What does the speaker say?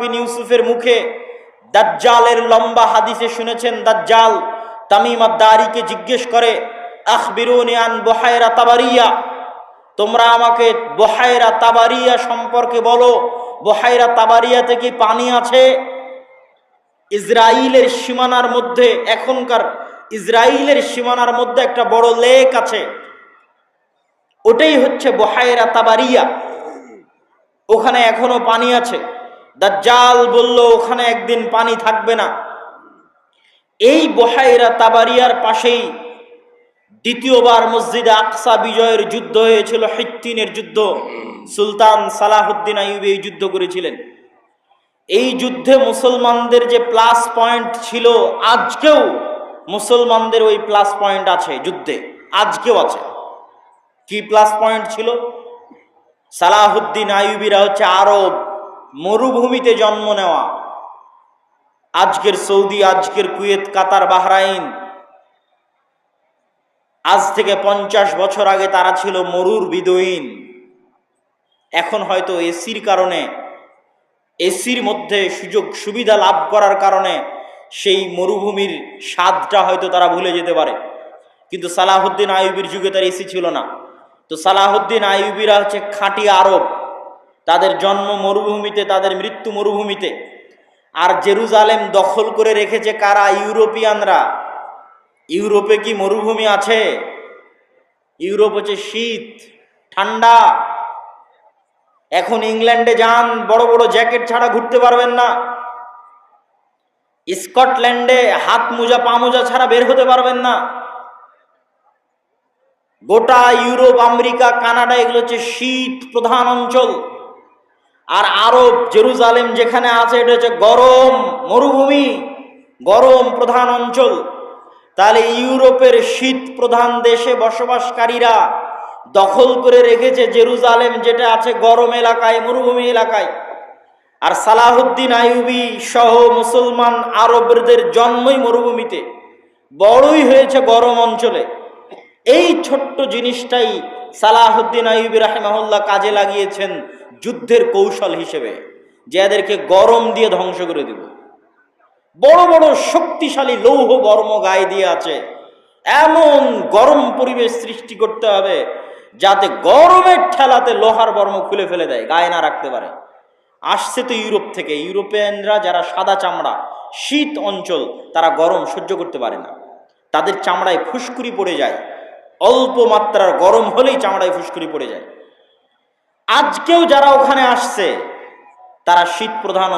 বিন ইউসুফের মুখে দাজ্জালের লম্বা হাদিসে শুনেছেন। দাজ্জাল তামিম আদ-দারিকে জিজ্ঞেস করে, আখবিরুনি আন বুহায়রা তাবারিয়া, তোমরা আমাকে বুহায়রা তাবারিয়া সম্পর্কে বলো, বুহায়রা তাবারিয়াতে কি পানি আছে? ইসরায়েলের সীমানার মধ্যে, এখনকার ইসরায়েলের সীমানার মধ্যে একটা বড় লেক আছে, ওটাই হচ্ছে বুহায়রা তাবারিয়া, ওখানে এখনো পানি আছে। দাজ্জাল বলল, ওখানে একদিন পানি থাকবে না। এই বুহায়রা তাবারিয়ার পাশেই দ্বিতীয়বার মসজিদে আকসা বিজয়ের যুদ্ধ হয়েছিল, হিত্তিনের যুদ্ধ। সুলতান সালাহুদ্দিন আইয়ুবী এই যুদ্ধ করেছিলেন। এই যুদ্ধে মুসলমানদের যে প্লাস পয়েন্ট ছিল, আজকেও মুসলমানদের ওই প্লাস পয়েন্ট আছে যুদ্ধে, আজকেও আছে। কি প্লাস পয়েন্ট ছিল? সালাহুদ্দিন আইয়ুবীরা হচ্ছে আরব মরুভূমিতে জন্ম নেওয়া। আজকের সৌদি, আজকের কুয়েত, কাতার, বাহরাইন, আজ থেকে 50 বছর আগে তারা ছিল মরুর বিদুইন। এখন হয়তো এসির কারণে, এসির মধ্যে সুযোগ সুবিধা লাভ করার কারণে সেই মরুভূমির স্বাদটা হয়তো তারা ভুলে যেতে পারে, কিন্তু সালাহুদ্দিন আইয়ুবীর যুগে তার এসি ছিল না। তো সালাহুদ্দিন আইয়ুবীরা হচ্ছে খাঁটি আরব, তাদের জন্ম মরুভূমিতে, তাদের মৃত্যু মরুভূমিতে। আর জেরুজালেম দখল করে রেখেছে কারা? ইউরোপিয়ানরা। ইউরোপে কি মরুভূমি আছে? ইউরোপ হচ্ছে শীত, ঠান্ডা। এখন ইংল্যান্ডে যান, বড় বড় জ্যাকেট ছাড়া ঘুরতে পারবেন না। স্কটল্যান্ডে হাত মোজা পা মোজা ছাড়া বের হতে পারবেন না। গোটা ইউরোপ, আমেরিকা, কানাডা এগুলো হচ্ছে শীত প্রধান অঞ্চল। আর আরব জেরুজালেম যেখানে আছে, এটা হচ্ছে গরম মরুভূমি, গরম প্রধান অঞ্চল। তাহলে ইউরোপের শীত প্রধান দেশে বসবাসকারীরা দখল করে রেখেছে জেরুজালেম, যেটা আছে গরম এলাকায়, মরুভূমি এলাকায়। আর সালাহুদ্দিন আইয়ুবী সহ মুসলমান আরবদের জন্মই মরুভূমিতে, বড়ই হয়েছে গরম অঞ্চলে। এই ছোট্ট জিনিসটাই সালাহুদ্দিন আইয়ুবী রাহিমাহুল্লাহ কাজে লাগিয়েছেন যুদ্ধের কৌশল হিসেবে, যে এদেরকে গরম দিয়ে ধ্বংস করে দিব। বড় বড় শক্তিশালী লৌহ বর্ম গায়ে দিয়ে আছে, এমন গরম পরিবেশ সৃষ্টি করতে হবে যাতে গরমের ঠেলাতে লোহার বর্ম খুলে ফেলে দেয়, গায়ে না রাখতে পারে। আসছে তো ইউরোপ থেকে। ইউরোপিয়ানরা যারা সাদা চামড়া, শীত অঞ্চল, তারা গরম সহ্য করতে পারে না, তাদের চামড়ায় ফুসকুড়ি পড়ে যায়, অল্প মাত্রার গরম হলেই চামড়ায় ফুসকুড়ি পড়ে যায়। আজকেও যারা ওখানে আসছে তারা শীত প্রধান